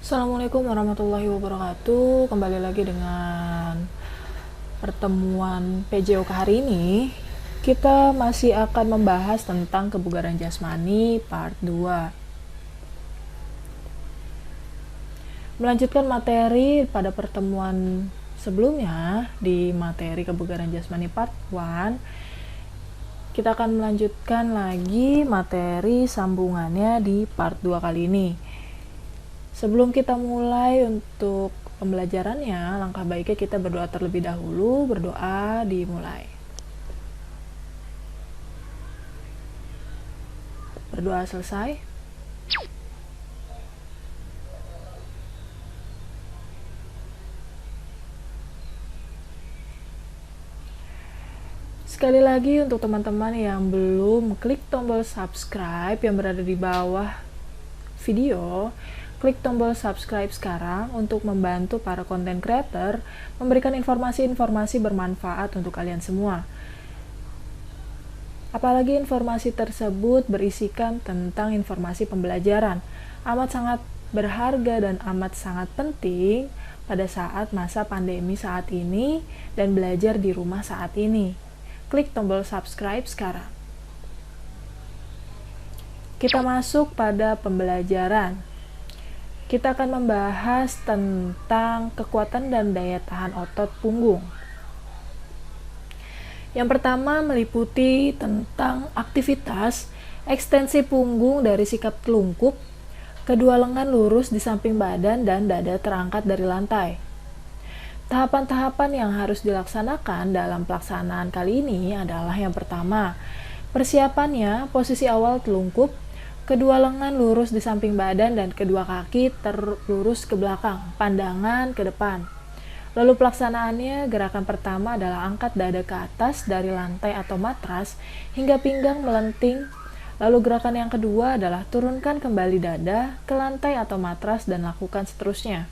Assalamualaikum warahmatullahi wabarakatuh. Kembali lagi dengan pertemuan PJOK hari ini. Kita masih akan membahas tentang kebugaran jasmani part 2. Melanjutkan materi pada pertemuan sebelumnya di materi kebugaran jasmani part 1. Kita akan melanjutkan lagi materi sambungannya di part 2 kali ini. Sebelum kita mulai untuk pembelajarannya, langkah baiknya kita berdoa terlebih dahulu. Berdoa dimulai. Berdoa selesai. Sekali lagi untuk teman-teman yang belum klik tombol subscribe yang berada di bawah video, klik tombol subscribe sekarang untuk membantu para content creator memberikan informasi-informasi bermanfaat untuk kalian semua. Apalagi informasi tersebut berisikan tentang informasi pembelajaran, amat sangat berharga dan amat sangat penting pada saat masa pandemi saat ini dan belajar di rumah saat ini. Klik tombol subscribe sekarang. Kita masuk pada pembelajaran. Kita akan membahas tentang kekuatan dan daya tahan otot punggung. Yang pertama meliputi tentang aktivitas ekstensi punggung dari sikap telungkup, kedua lengan lurus di samping badan dan dada terangkat dari lantai. Tahapan-tahapan yang harus dilaksanakan dalam pelaksanaan kali ini adalah yang pertama, persiapannya posisi awal telungkup, kedua lengan lurus di samping badan dan kedua kaki terlurus ke belakang, pandangan ke depan. Lalu pelaksanaannya, gerakan pertama adalah angkat dada ke atas dari lantai atau matras hingga pinggang melenting. Lalu gerakan yang kedua adalah turunkan kembali dada ke lantai atau matras dan lakukan seterusnya.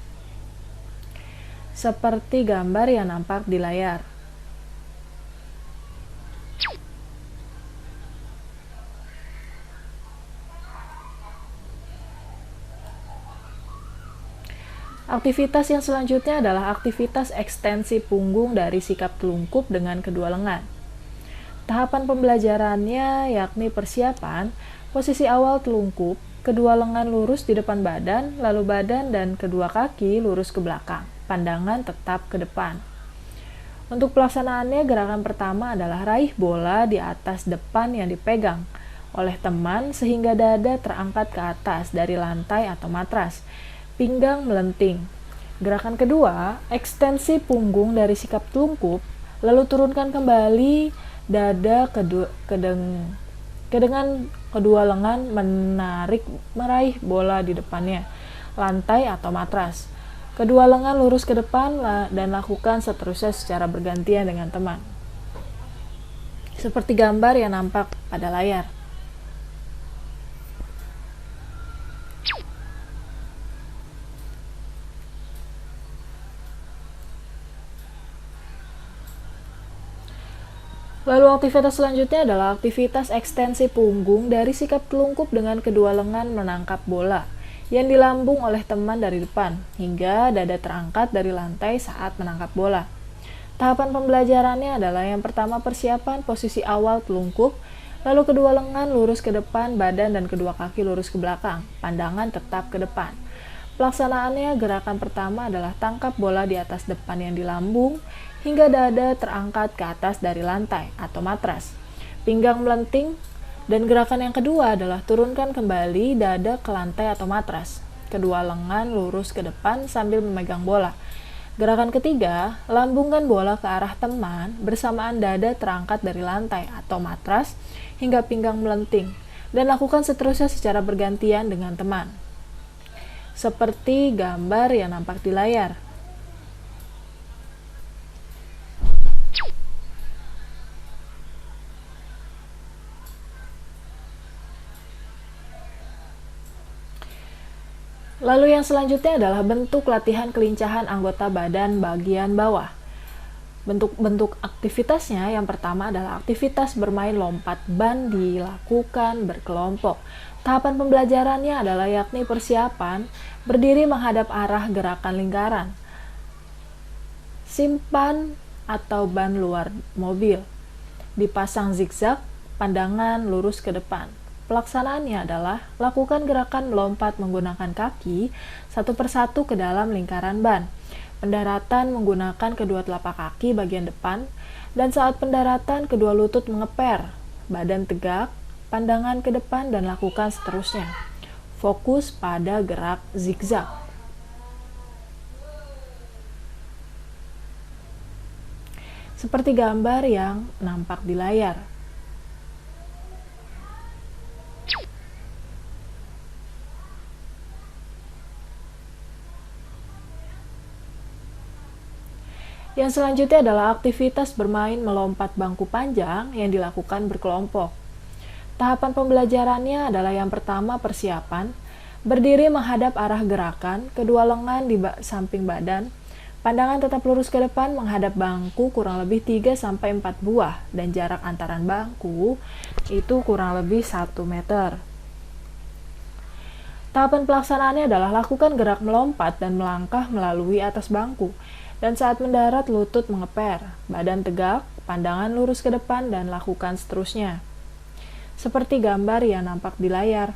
Seperti gambar yang nampak di layar. Aktivitas yang selanjutnya adalah aktivitas ekstensi punggung dari sikap telungkup dengan kedua lengan. Tahapan pembelajarannya yakni persiapan, posisi awal telungkup, kedua lengan lurus di depan badan, lalu badan dan kedua kaki lurus ke belakang, pandangan tetap ke depan. Untuk pelaksanaannya, gerakan pertama adalah raih bola di atas depan yang dipegang oleh teman sehingga dada terangkat ke atas dari lantai atau matras. Pinggang melenting. Gerakan kedua, ekstensi punggung dari sikap telungkup, lalu turunkan kembali dada dengan kedua lengan meraih bola di depannya, lantai atau matras. Kedua lengan lurus ke depan dan lakukan seterusnya secara bergantian dengan teman. Seperti gambar yang nampak pada layar. Lalu aktivitas selanjutnya adalah aktivitas ekstensi punggung dari sikap telungkup dengan kedua lengan menangkap bola yang dilambung oleh teman dari depan hingga dada terangkat dari lantai saat menangkap bola. Tahapan pembelajarannya adalah yang pertama persiapan posisi awal telungkup, lalu kedua lengan lurus ke depan badan dan kedua kaki lurus ke belakang, pandangan tetap ke depan. Pelaksanaannya, gerakan pertama adalah tangkap bola di atas depan yang dilambung hingga dada terangkat ke atas dari lantai atau matras. Pinggang melenting, dan gerakan yang kedua adalah turunkan kembali dada ke lantai atau matras. Kedua lengan lurus ke depan sambil memegang bola. Gerakan ketiga, lambungkan bola ke arah teman bersamaan dada terangkat dari lantai atau matras hingga pinggang melenting, dan lakukan seterusnya secara bergantian dengan teman. Seperti gambar yang nampak di layar. Lalu yang selanjutnya adalah bentuk latihan kelincahan anggota badan bagian bawah. Bentuk-bentuk aktivitasnya yang pertama adalah aktivitas bermain lompat ban dilakukan berkelompok. Tahapan pembelajarannya adalah yakni persiapan, berdiri menghadap arah gerakan lingkaran, simpan atau ban luar mobil, dipasang zigzag, pandangan lurus ke depan. Pelaksanaannya adalah lakukan gerakan melompat menggunakan kaki satu persatu ke dalam lingkaran ban. Pendaratan menggunakan kedua telapak kaki bagian depan, dan saat pendaratan kedua lutut mengeper, badan tegak, pandangan ke depan, dan lakukan seterusnya. Fokus pada gerak zigzag. Seperti gambar yang nampak di layar. Yang selanjutnya adalah aktivitas bermain melompat bangku panjang yang dilakukan berkelompok. Tahapan pembelajarannya adalah yang pertama persiapan, berdiri menghadap arah gerakan, kedua lengan di samping badan, pandangan tetap lurus ke depan menghadap bangku kurang lebih 3-4 buah, dan jarak antaran bangku itu kurang lebih 1 meter. Tahapan pelaksanaannya adalah lakukan gerak melompat dan melangkah melalui atas bangku. Dan saat mendarat lutut mengeper, badan tegak, pandangan lurus ke depan, dan lakukan seterusnya. Seperti gambar yang nampak di layar.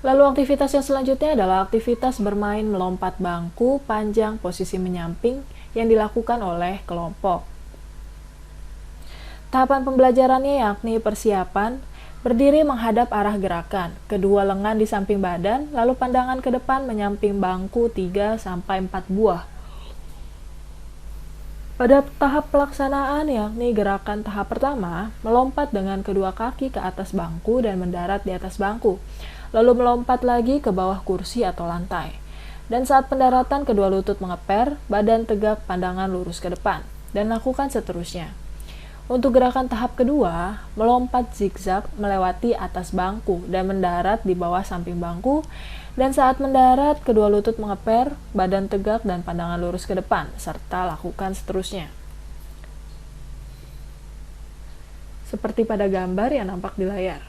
Lalu aktivitas yang selanjutnya adalah aktivitas bermain melompat bangku panjang posisi menyamping yang dilakukan oleh kelompok. Tahapan pembelajarannya yakni persiapan, berdiri menghadap arah gerakan, kedua lengan di samping badan, lalu pandangan ke depan menyamping bangku 3-4 buah. Pada tahap pelaksanaan yakni gerakan tahap pertama, melompat dengan kedua kaki ke atas bangku dan mendarat di atas bangku, lalu melompat lagi ke bawah kursi atau lantai. Dan saat pendaratan kedua lutut mengeper, badan tegak, pandangan lurus ke depan, dan lakukan seterusnya. Untuk gerakan tahap kedua, melompat zigzag melewati atas bangku dan mendarat di bawah samping bangku, dan saat mendarat kedua lutut mengeper, badan tegak dan pandangan lurus ke depan, serta lakukan seterusnya. Seperti pada gambar yang nampak di layar.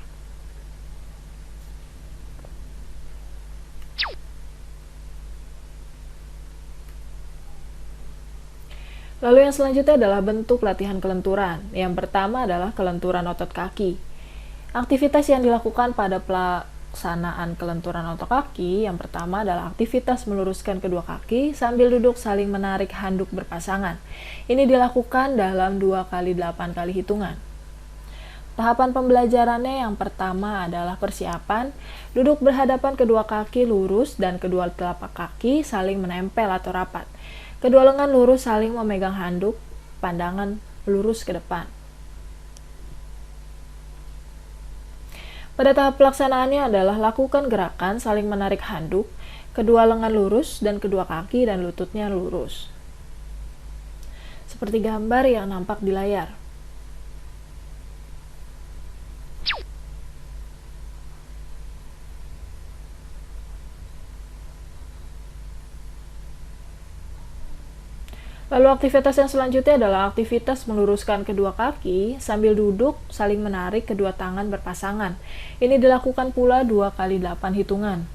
Lalu yang selanjutnya adalah bentuk latihan kelenturan. Yang pertama adalah kelenturan otot kaki. Aktivitas yang dilakukan pada pelaksanaan kelenturan otot kaki, yang pertama adalah aktivitas meluruskan kedua kaki sambil duduk saling menarik handuk berpasangan. Ini dilakukan dalam 2x8 kali hitungan. Tahapan pembelajarannya yang pertama adalah persiapan, duduk berhadapan kedua kaki lurus dan kedua telapak kaki saling menempel atau rapat. Kedua lengan lurus saling memegang handuk, pandangan lurus ke depan. Pada tahap pelaksanaannya adalah lakukan gerakan saling menarik handuk, kedua lengan lurus dan kedua kaki dan lututnya lurus. Seperti gambar yang nampak di layar. Lalu aktivitas yang selanjutnya adalah aktivitas meluruskan kedua kaki sambil duduk saling menarik kedua tangan berpasangan. Ini dilakukan pula 2x8 hitungan.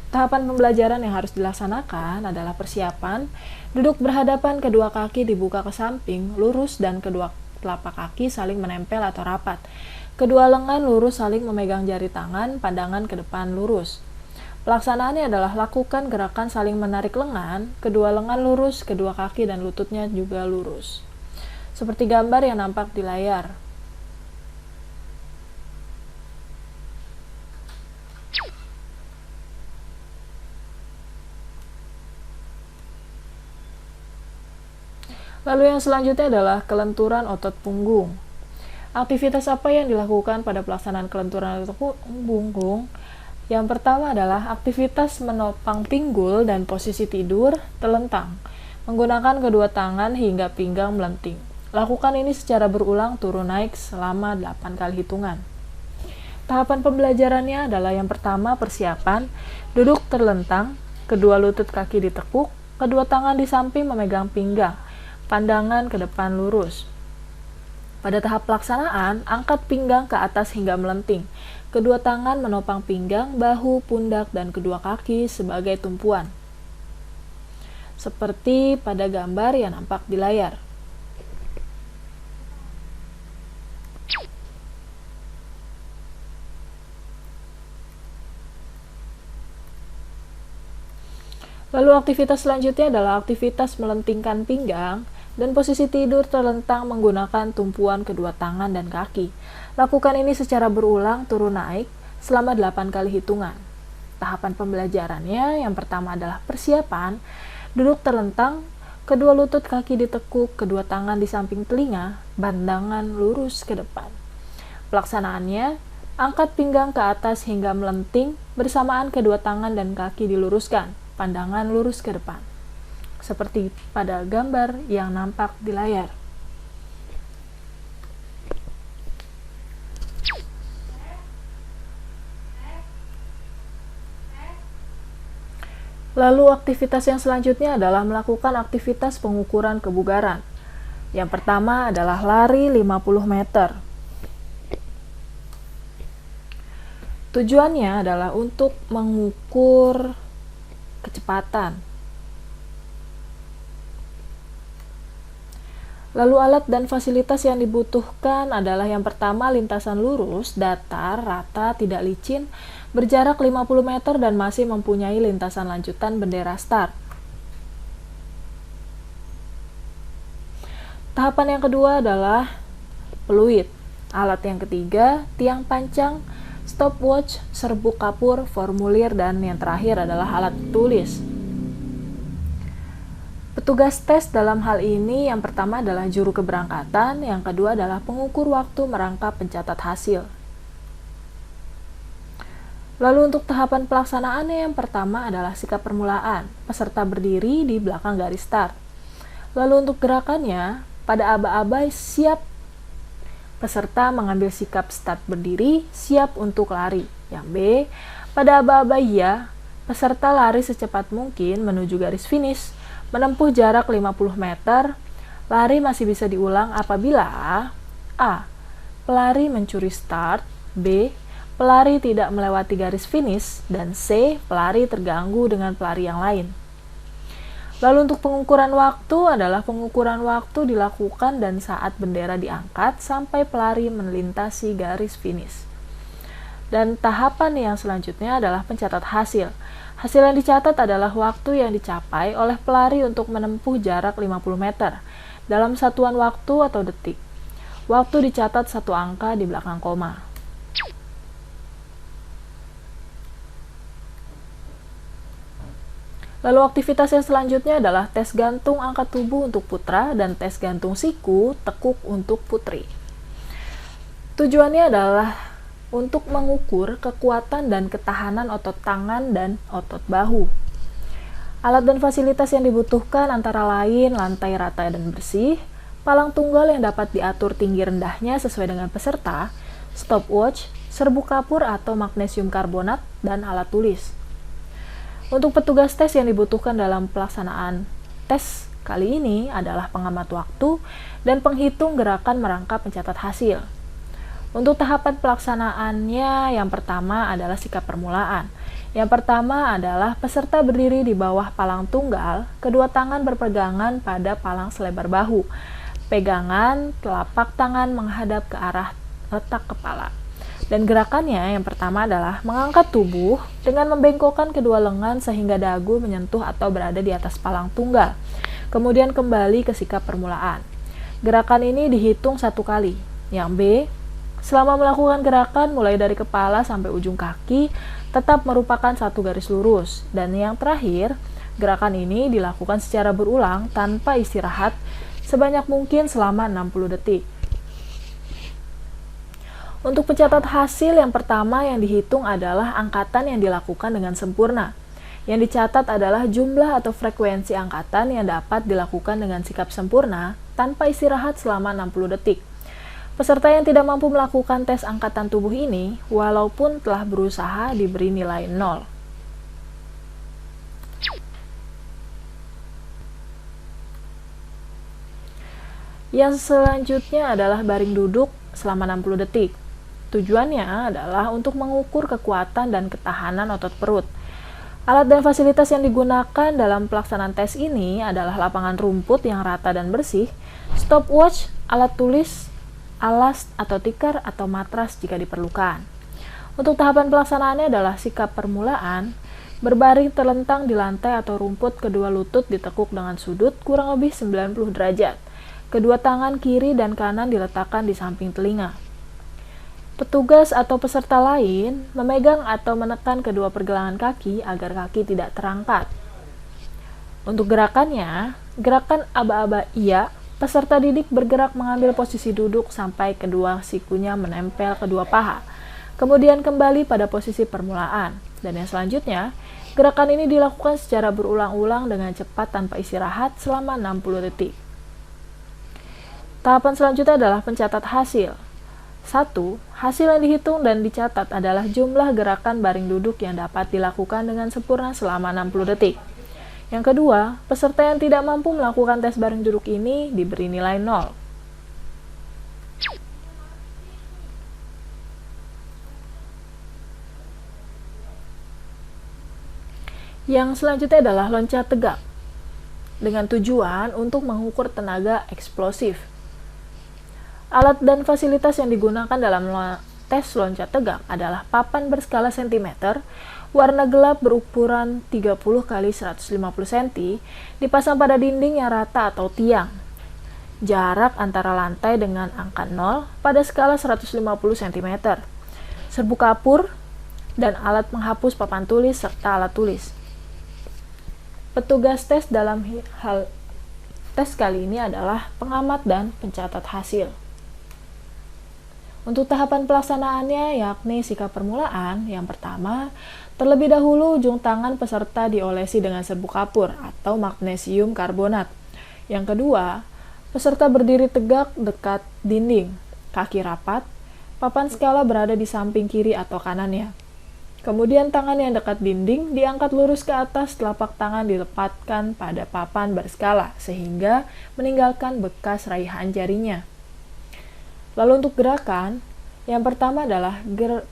Tahapan pembelajaran yang harus dilaksanakan adalah persiapan, duduk berhadapan kedua kaki dibuka ke samping, lurus dan kedua telapak kaki saling menempel atau rapat. Kedua lengan lurus saling memegang jari tangan, pandangan ke depan lurus. Pelaksanaannya adalah lakukan gerakan saling menarik lengan, kedua lengan lurus, kedua kaki dan lututnya juga lurus. Seperti gambar yang nampak di layar. Lalu yang selanjutnya adalah kelenturan otot punggung. Aktivitas apa yang dilakukan pada pelaksanaan kelenturan otot punggung? Yang pertama adalah aktivitas menopang pinggul dan posisi tidur telentang, menggunakan kedua tangan hingga pinggang melenting. Lakukan ini secara berulang turun naik selama 8 kali hitungan. Tahapan pembelajarannya adalah yang pertama persiapan, duduk terlentang, kedua lutut kaki ditekuk, kedua tangan di samping memegang pinggang, pandangan ke depan lurus. Pada tahap pelaksanaan, angkat pinggang ke atas hingga melenting. Kedua tangan menopang pinggang, bahu, pundak, dan kedua kaki sebagai tumpuan. Seperti pada gambar yang nampak di layar. Lalu aktivitas selanjutnya adalah aktivitas melentingkan pinggang dan posisi tidur terlentang menggunakan tumpuan kedua tangan dan kaki. Lakukan ini secara berulang turun naik selama 8 kali hitungan. Tahapan pembelajarannya yang pertama adalah persiapan, duduk terlentang, kedua lutut kaki ditekuk, kedua tangan di samping telinga, pandangan lurus ke depan. Pelaksanaannya, angkat pinggang ke atas hingga melenting bersamaan kedua tangan dan kaki diluruskan, pandangan lurus ke depan. Seperti pada gambar yang nampak di layar. Lalu aktivitas yang selanjutnya adalah melakukan aktivitas pengukuran kebugaran. Yang pertama adalah lari 50 meter. Tujuannya adalah untuk mengukur kecepatan. Lalu alat dan fasilitas yang dibutuhkan adalah yang pertama lintasan lurus, datar, rata, tidak licin, berjarak 50 meter dan masih mempunyai lintasan lanjutan bendera start. Tahapan yang kedua adalah peluit. Alat yang ketiga, tiang pancang, stopwatch, serbuk kapur, formulir, dan yang terakhir adalah alat tulis. Petugas tes dalam hal ini yang pertama adalah juru keberangkatan, yang kedua adalah pengukur waktu merangkap pencatat hasil. Lalu untuk tahapan pelaksanaannya yang pertama adalah sikap permulaan, peserta berdiri di belakang garis start. Lalu untuk gerakannya, pada aba-aba siap, peserta mengambil sikap start berdiri, siap untuk lari. Yang B, pada aba-aba iya, peserta lari secepat mungkin menuju garis finish, menempuh jarak 50 meter, lari masih bisa diulang apabila A. Pelari mencuri start, B. Pelari tidak melewati garis finish, dan C. Pelari terganggu dengan pelari yang lain. Lalu untuk pengukuran waktu adalah pengukuran waktu dilakukan dan saat bendera diangkat sampai pelari melintasi garis finish. Dan tahapan yang selanjutnya adalah pencatat hasil. Hasil yang dicatat adalah waktu yang dicapai oleh pelari untuk menempuh jarak 50 meter dalam satuan waktu atau detik. Waktu dicatat satu angka di belakang koma. Lalu aktivitas yang selanjutnya adalah tes gantung angkat tubuh untuk putra dan tes gantung siku tekuk untuk putri. Tujuannya adalah untuk mengukur kekuatan dan ketahanan otot tangan dan otot bahu. Alat dan fasilitas yang dibutuhkan antara lain lantai rata dan bersih, palang tunggal yang dapat diatur tinggi rendahnya sesuai dengan peserta, stopwatch, serbuk kapur atau magnesium karbonat, dan alat tulis. Untuk petugas tes yang dibutuhkan dalam pelaksanaan tes kali ini adalah pengamat waktu dan penghitung gerakan merangkap pencatat hasil. Untuk tahapan pelaksanaannya yang pertama adalah sikap permulaan. Yang pertama adalah peserta berdiri di bawah palang tunggal, kedua tangan berpegangan pada palang selebar bahu. Pegangan telapak tangan menghadap ke arah letak kepala. Dan gerakannya yang pertama adalah mengangkat tubuh dengan membengkokkan kedua lengan sehingga dagu menyentuh atau berada di atas palang tunggal. Kemudian kembali ke sikap permulaan. Gerakan ini dihitung 1 kali. Yang B, selama melakukan gerakan mulai dari kepala sampai ujung kaki tetap merupakan satu garis lurus. Dan yang terakhir, gerakan ini dilakukan secara berulang tanpa istirahat sebanyak mungkin selama 60 detik. Untuk pencatat hasil yang pertama yang dihitung adalah angkatan yang dilakukan dengan sempurna. Yang dicatat adalah jumlah atau frekuensi angkatan yang dapat dilakukan dengan sikap sempurna tanpa istirahat selama 60 detik. Peserta yang tidak mampu melakukan tes angkatan tubuh ini, walaupun telah berusaha, diberi nilai 0. Yang selanjutnya adalah baring duduk selama 60 detik. Tujuannya adalah untuk mengukur kekuatan dan ketahanan otot perut. Alat dan fasilitas yang digunakan dalam pelaksanaan tes ini adalah lapangan rumput yang rata dan bersih, stopwatch, alat tulis, alas atau tikar atau matras jika diperlukan. Untuk tahapan pelaksanaannya adalah sikap permulaan, berbaring terlentang di lantai atau rumput, kedua lutut ditekuk dengan sudut kurang lebih 90 derajat. Kedua tangan kiri dan kanan diletakkan di samping telinga. Petugas atau peserta lain memegang atau menekan kedua pergelangan kaki agar kaki tidak terangkat. Untuk gerakannya, gerakan aba-aba iya, peserta didik bergerak mengambil posisi duduk sampai kedua sikunya menempel kedua paha. Kemudian kembali pada posisi permulaan. Dan yang selanjutnya, gerakan ini dilakukan secara berulang-ulang dengan cepat tanpa istirahat selama 60 detik. Tahapan selanjutnya adalah pencatat hasil. 1. Hasil yang dihitung dan dicatat adalah jumlah gerakan baring duduk yang dapat dilakukan dengan sempurna selama 60 detik. Yang kedua, peserta yang tidak mampu melakukan tes baring duduk ini diberi nilai 0. Yang selanjutnya adalah loncat tegak, dengan tujuan untuk mengukur tenaga eksplosif. Alat dan fasilitas yang digunakan dalam tes loncat tegak adalah papan berskala cm, warna gelap berukuran 30 x 150 cm, dipasang pada dinding yang rata atau tiang. Jarak antara lantai dengan angka 0 pada skala 150 cm. Serbuk kapur dan alat penghapus papan tulis serta alat tulis. Petugas tes dalam hal tes kali ini adalah pengamat dan pencatat hasil. Untuk tahapan pelaksanaannya yakni sikap permulaan, yang pertama, terlebih dahulu ujung tangan peserta diolesi dengan serbuk kapur atau magnesium karbonat. Yang kedua, peserta berdiri tegak dekat dinding, kaki rapat, papan skala berada di samping kiri atau kanannya. Kemudian tangan yang dekat dinding diangkat lurus ke atas, telapak tangan dilepatkan pada papan berskala sehingga meninggalkan bekas raihan jarinya. Lalu untuk gerakan, yang pertama adalah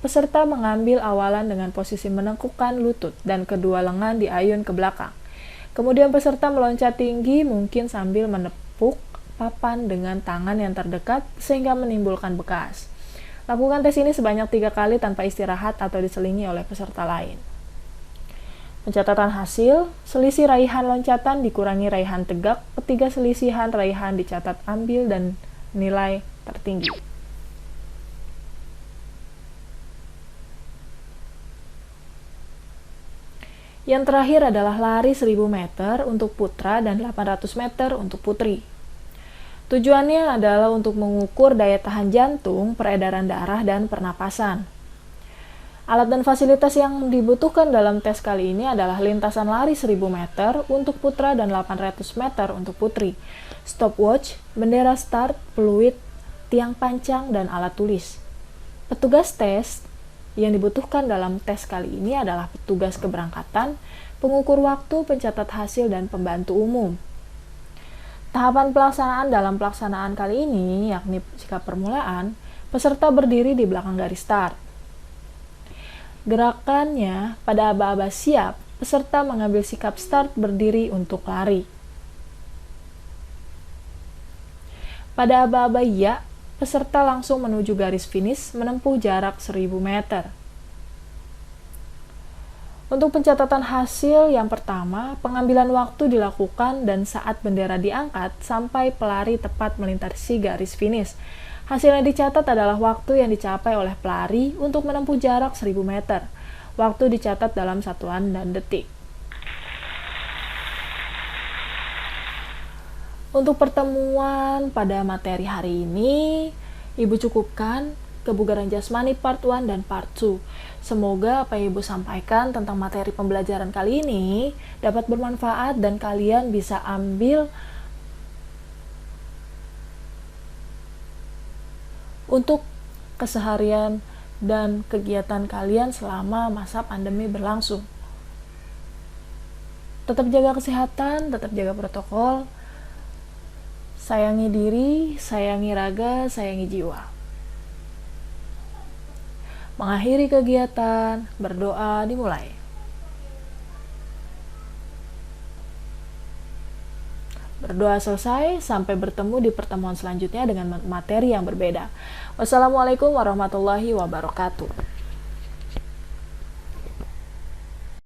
peserta mengambil awalan dengan posisi menengkukkan lutut dan kedua lengan diayun ke belakang. Kemudian peserta meloncat tinggi mungkin sambil menepuk papan dengan tangan yang terdekat sehingga menimbulkan bekas. Lakukan tes ini sebanyak 3 kali tanpa istirahat atau diselingi oleh peserta lain. Pencatatan hasil, selisih raihan loncatan dikurangi raihan tegak, ketiga selisihan raihan dicatat ambil dan nilai tertinggi. Yang terakhir adalah lari 1000 meter untuk putra dan 800 meter untuk putri. Tujuannya adalah untuk mengukur daya tahan jantung, peredaran darah, dan pernapasan. Alat dan fasilitas yang dibutuhkan dalam tes kali ini adalah lintasan lari 1000 meter untuk putra dan 800 meter untuk putri, stopwatch, bendera start, peluit, tiang pancang, dan alat tulis. Petugas tes yang dibutuhkan dalam tes kali ini adalah petugas keberangkatan, pengukur waktu, pencatat hasil, dan pembantu umum. Tahapan pelaksanaan dalam pelaksanaan kali ini yakni sikap permulaan, peserta berdiri di belakang garis start. Gerakannya pada aba-aba siap, peserta mengambil sikap start berdiri untuk lari. Pada aba-aba iya, peserta langsung menuju garis finish menempuh jarak 1000 meter. Untuk pencatatan hasil yang pertama, pengambilan waktu dilakukan dan saat bendera diangkat sampai pelari tepat melintasi garis finish. Hasil yang dicatat adalah waktu yang dicapai oleh pelari untuk menempuh jarak 1000 meter. Waktu dicatat dalam satuan dan detik. Untuk pertemuan pada materi hari ini, Ibu cukupkan kebugaran jasmani part 1 dan part 2. Semoga apa yang Ibu sampaikan tentang materi pembelajaran kali ini dapat bermanfaat dan kalian bisa ambil untuk keseharian dan kegiatan kalian selama masa pandemi berlangsung. Tetap jaga kesehatan, tetap jaga protokol, sayangi diri, sayangi raga, sayangi jiwa. Mengakhiri kegiatan, berdoa dimulai. Berdoa selesai, sampai bertemu di pertemuan selanjutnya dengan materi yang berbeda. Wassalamualaikum warahmatullahi wabarakatuh.